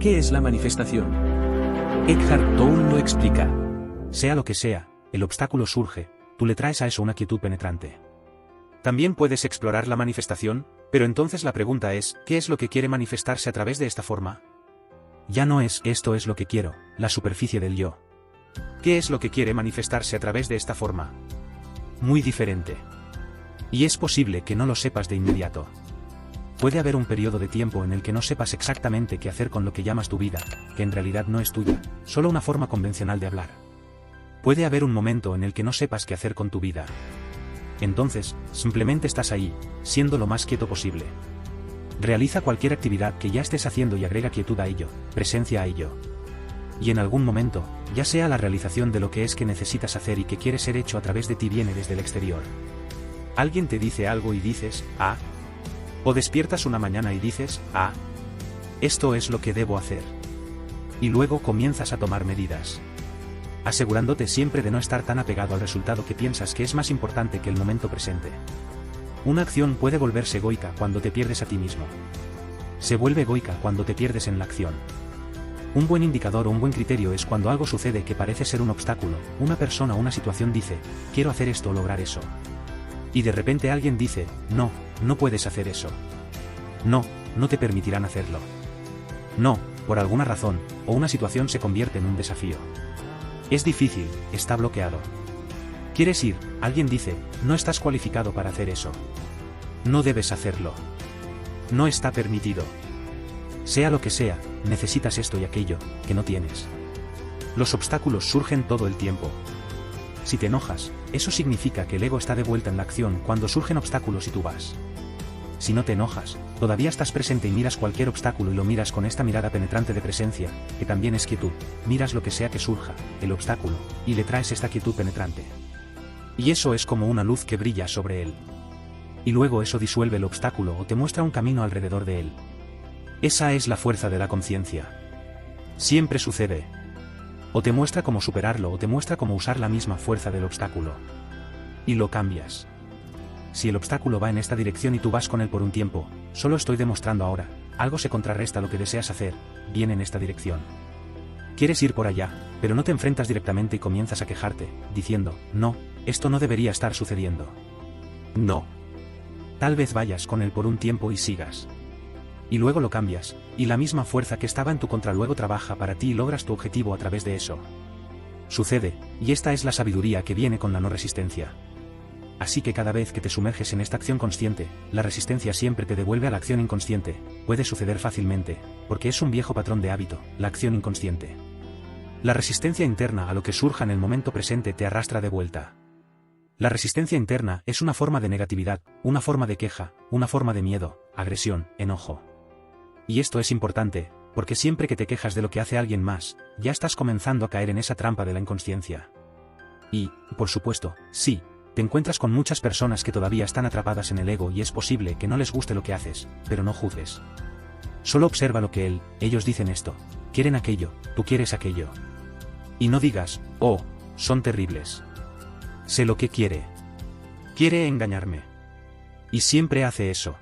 ¿Qué es la manifestación? Eckhart Tolle lo explica. Sea lo que sea, el obstáculo surge, tú le traes a eso una quietud penetrante. También puedes explorar la manifestación, pero entonces la pregunta es, ¿qué es lo que quiere manifestarse a través de esta forma? Ya no es esto es lo que quiero, la superficie del yo. ¿Qué es lo que quiere manifestarse a través de esta forma? Muy diferente. Y es posible que no lo sepas de inmediato. Puede haber un periodo de tiempo en el que no sepas exactamente qué hacer con lo que llamas tu vida, que en realidad no es tuya, solo una forma convencional de hablar. Puede haber un momento en el que no sepas qué hacer con tu vida. Entonces, simplemente estás ahí, siendo lo más quieto posible. Realiza cualquier actividad que ya estés haciendo y agrega quietud a ello, presencia a ello. Y en algún momento, ya sea la realización de lo que es que necesitas hacer y que quiere ser hecho a través de ti viene desde el exterior. Alguien te dice algo y dices, ah. O despiertas una mañana y dices, ah. Esto es lo que debo hacer. Y luego comienzas a tomar medidas. Asegurándote siempre de no estar tan apegado al resultado que piensas que es más importante que el momento presente. Una acción puede volverse egoica cuando te pierdes a ti mismo. Se vuelve egoica cuando te pierdes en la acción. Un buen indicador o un buen criterio es cuando algo sucede que parece ser un obstáculo, una persona o una situación dice, quiero hacer esto o lograr eso. Y de repente alguien dice, no, no puedes hacer eso. No, no te permitirán hacerlo. No, por alguna razón, o una situación se convierte en un desafío. Es difícil, está bloqueado. ¿Quieres ir? Alguien dice, no estás cualificado para hacer eso. No debes hacerlo. No está permitido. Sea lo que sea, necesitas esto y aquello, que no tienes. Los obstáculos surgen todo el tiempo. Si te enojas, eso significa que el ego está de vuelta en la acción cuando surgen obstáculos y tú vas. Si no te enojas, todavía estás presente y miras cualquier obstáculo y lo miras con esta mirada penetrante de presencia, que también es quietud, miras lo que sea que surja, el obstáculo, y le traes esta quietud penetrante. Y eso es como una luz que brilla sobre él. Y luego eso disuelve el obstáculo o te muestra un camino alrededor de él. Esa es la fuerza de la conciencia. Siempre sucede. O te muestra cómo superarlo o te muestra cómo usar la misma fuerza del obstáculo. Y lo cambias. Si el obstáculo va en esta dirección y tú vas con él por un tiempo, solo estoy demostrando ahora, algo se contrarresta a lo que deseas hacer, viene en esta dirección. Quieres ir por allá, pero no te enfrentas directamente y comienzas a quejarte, diciendo, no, esto no debería estar sucediendo. No. Tal vez vayas con él por un tiempo y sigas. Y luego lo cambias, y la misma fuerza que estaba en tu contra luego trabaja para ti y logras tu objetivo a través de eso. Sucede, y esta es la sabiduría que viene con la no resistencia. Así que cada vez que te sumerges en esta acción consciente, la resistencia siempre te devuelve a la acción inconsciente, puede suceder fácilmente, porque es un viejo patrón de hábito, la acción inconsciente. La resistencia interna a lo que surja en el momento presente te arrastra de vuelta. La resistencia interna es una forma de negatividad, una forma de queja, una forma de miedo, agresión, enojo. Y esto es importante, porque siempre que te quejas de lo que hace alguien más, ya estás comenzando a caer en esa trampa de la inconsciencia. Y, por supuesto, sí, te encuentras con muchas personas que todavía están atrapadas en el ego y es posible que no les guste lo que haces, pero no juzgues. Solo observa lo que ellos dicen esto, quieren aquello, tú quieres aquello. Y no digas, oh, son terribles. Sé lo que quiere. Quiere engañarme. Y siempre hace eso.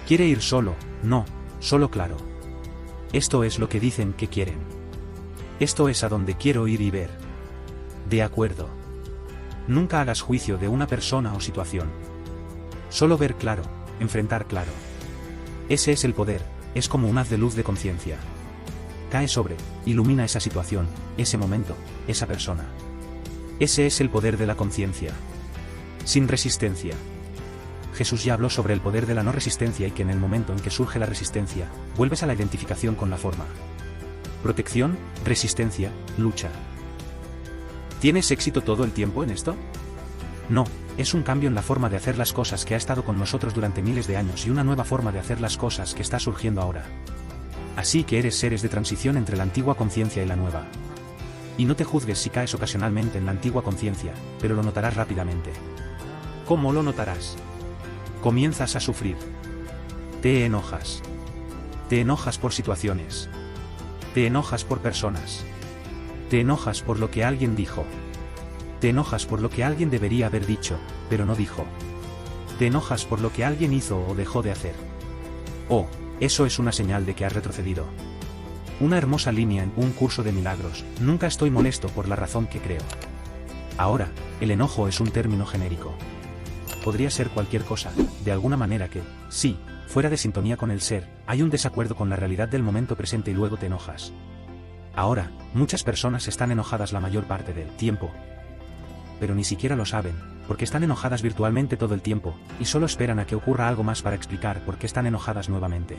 Quiere ir solo, no, solo claro. Esto es lo que dicen que quieren. Esto es a donde quiero ir y ver. De acuerdo. Nunca hagas juicio de una persona o situación. Solo ver claro, enfrentar claro. Ese es el poder, es como un haz de luz de conciencia. Cae sobre, ilumina esa situación, ese momento, esa persona. Ese es el poder de la conciencia. Sin resistencia. Jesús ya habló sobre el poder de la no resistencia y que en el momento en que surge la resistencia, vuelves a la identificación con la forma. Protección, resistencia, lucha. ¿Tienes éxito todo el tiempo en esto? No, es un cambio en la forma de hacer las cosas que ha estado con nosotros durante miles de años y una nueva forma de hacer las cosas que está surgiendo ahora. Así que eres seres de transición entre la antigua conciencia y la nueva. Y no te juzgues si caes ocasionalmente en la antigua conciencia, pero lo notarás rápidamente. ¿Cómo lo notarás? Comienzas a sufrir. Te enojas. Te enojas por situaciones. Te enojas por personas. Te enojas por lo que alguien dijo. Te enojas por lo que alguien debería haber dicho, pero no dijo. Te enojas por lo que alguien hizo o dejó de hacer. Oh, eso es una señal de que has retrocedido. Una hermosa línea en un curso de milagros. Nunca estoy molesto por la razón que creo. Ahora, el enojo es un término genérico. Podría ser cualquier cosa, de alguna manera que, sí, fuera de sintonía con el ser, hay un desacuerdo con la realidad del momento presente y luego te enojas. Ahora, muchas personas están enojadas la mayor parte del tiempo. Pero ni siquiera lo saben, porque están enojadas virtualmente todo el tiempo, y solo esperan a que ocurra algo más para explicar por qué están enojadas nuevamente.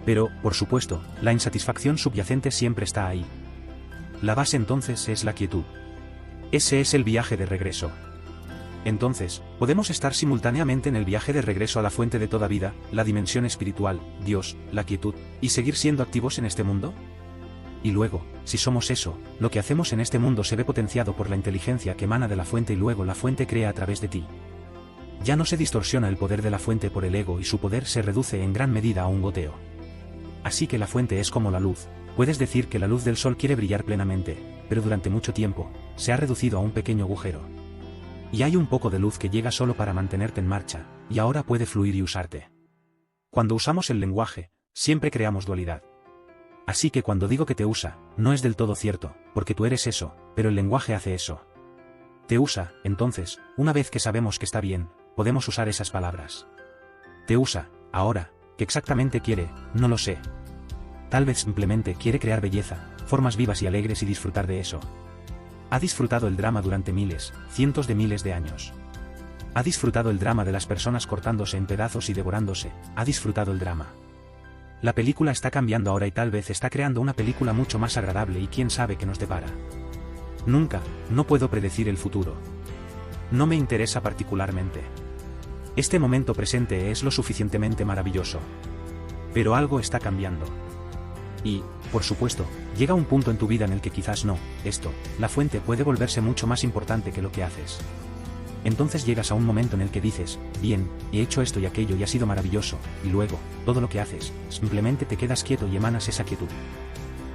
Pero, por supuesto, la insatisfacción subyacente siempre está ahí. La base entonces es la quietud. Ese es el viaje de regreso. Entonces, podemos estar simultáneamente en el viaje de regreso a la fuente de toda vida, la dimensión espiritual, Dios, la quietud, y seguir siendo activos en este mundo. Y luego, si somos eso, lo que hacemos en este mundo se ve potenciado por la inteligencia que emana de la fuente y luego la fuente crea a través de ti. Ya no se distorsiona el poder de la fuente por el ego y su poder se reduce en gran medida a un goteo. Así que la fuente es como la luz. Puedes decir que la luz del sol quiere brillar plenamente, pero durante mucho tiempo, se ha reducido a un pequeño agujero. Y hay un poco de luz que llega solo para mantenerte en marcha, y ahora puede fluir y usarte. Cuando usamos el lenguaje, siempre creamos dualidad. Así que cuando digo que te usa, no es del todo cierto, porque tú eres eso, pero el lenguaje hace eso. Te usa, entonces, una vez que sabemos que está bien, podemos usar esas palabras. Te usa, ahora, ¿qué exactamente quiere? No lo sé. Tal vez simplemente quiere crear belleza, formas vivas y alegres y disfrutar de eso. Ha disfrutado el drama durante miles, cientos de miles de años. Ha disfrutado el drama de las personas cortándose en pedazos y devorándose, ha disfrutado el drama. La película está cambiando ahora y tal vez está creando una película mucho más agradable y quién sabe qué nos depara. Nunca, no puedo predecir el futuro. No me interesa particularmente. Este momento presente es lo suficientemente maravilloso. Pero algo está cambiando. Y, por supuesto, llega un punto en tu vida en el que quizás no, la fuente puede volverse mucho más importante que lo que haces. Entonces llegas a un momento en el que dices, bien, he hecho esto y aquello y ha sido maravilloso, y luego, todo lo que haces, simplemente te quedas quieto y emanas esa quietud.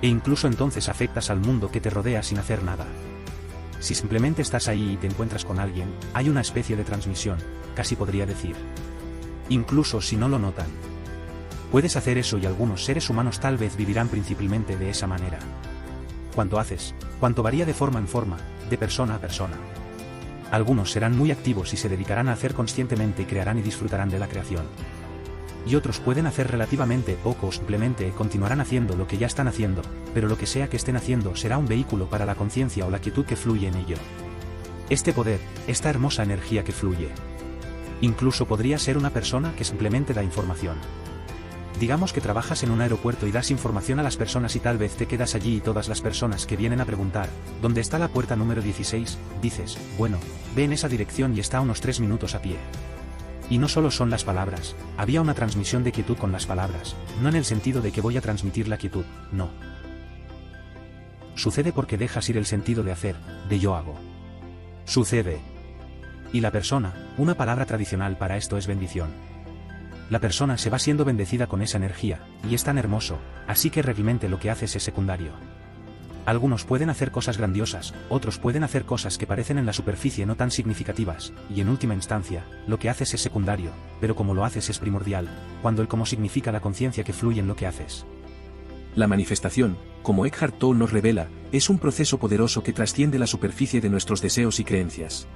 E incluso entonces afectas al mundo que te rodea sin hacer nada. Si simplemente estás ahí y te encuentras con alguien, hay una especie de transmisión, casi podría decir. Incluso si no lo notan. Puedes hacer eso y algunos seres humanos tal vez vivirán principalmente de esa manera. Cuanto haces, cuanto varía de forma en forma, de persona a persona. Algunos serán muy activos y se dedicarán a hacer conscientemente y crearán y disfrutarán de la creación. Y otros pueden hacer relativamente poco o simplemente continuarán haciendo lo que ya están haciendo, pero lo que sea que estén haciendo será un vehículo para la conciencia o la quietud que fluye en ello. Este poder, esta hermosa energía que fluye. Incluso podría ser una persona que simplemente da información. Digamos que trabajas en un aeropuerto y das información a las personas y tal vez te quedas allí y todas las personas que vienen a preguntar, ¿dónde está la puerta número 16? Dices, bueno, ve en esa dirección y está a unos 3 minutos a pie. Y no solo son las palabras, había una transmisión de quietud con las palabras, no en el sentido de que voy a transmitir la quietud, no. Sucede porque dejas ir el sentido de hacer, de yo hago. Sucede. Y la persona, una palabra tradicional para esto es bendición. La persona se va siendo bendecida con esa energía, y es tan hermoso, así que realmente lo que haces es secundario. Algunos pueden hacer cosas grandiosas, otros pueden hacer cosas que parecen en la superficie no tan significativas, y en última instancia, lo que haces es secundario, pero como lo haces es primordial, cuando el cómo significa la conciencia que fluye en lo que haces. La manifestación, como Eckhart Tolle nos revela, es un proceso poderoso que trasciende la superficie de nuestros deseos y creencias.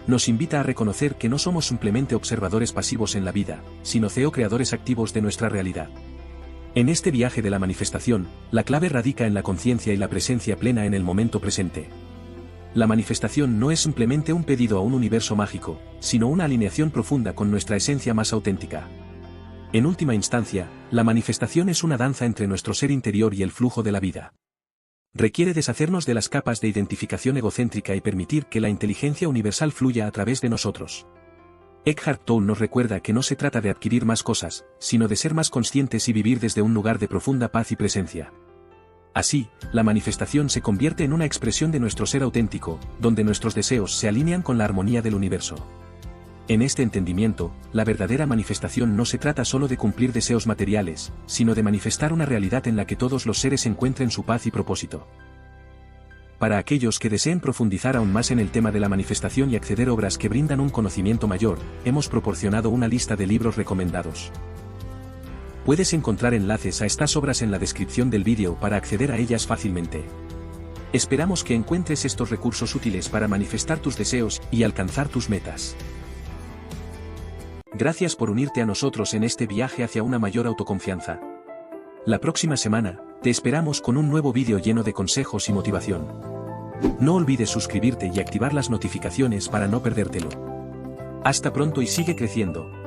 Nos invita a reconocer que no somos simplemente observadores pasivos en la vida, sino co-creadores activos de nuestra realidad. En este viaje de la manifestación, la clave radica en la conciencia y la presencia plena en el momento presente. La manifestación no es simplemente un pedido a un universo mágico, sino una alineación profunda con nuestra esencia más auténtica. En última instancia, la manifestación es una danza entre nuestro ser interior y el flujo de la vida. Requiere deshacernos de las capas de identificación egocéntrica y permitir que la inteligencia universal fluya a través de nosotros. Eckhart Tolle nos recuerda que no se trata de adquirir más cosas, sino de ser más conscientes y vivir desde un lugar de profunda paz y presencia. Así, la manifestación se convierte en una expresión de nuestro ser auténtico, donde nuestros deseos se alinean con la armonía del universo. En este entendimiento, la verdadera manifestación no se trata solo de cumplir deseos materiales, sino de manifestar una realidad en la que todos los seres encuentren su paz y propósito. Para aquellos que deseen profundizar aún más en el tema de la manifestación y acceder a obras que brindan un conocimiento mayor, hemos proporcionado una lista de libros recomendados. Puedes encontrar enlaces a estas obras en la descripción del vídeo para acceder a ellas fácilmente. Esperamos que encuentres estos recursos útiles para manifestar tus deseos y alcanzar tus metas. Gracias por unirte a nosotros en este viaje hacia una mayor autoconfianza. La próxima semana, te esperamos con un nuevo vídeo lleno de consejos y motivación. No olvides suscribirte y activar las notificaciones para no perdértelo. Hasta pronto y sigue creciendo.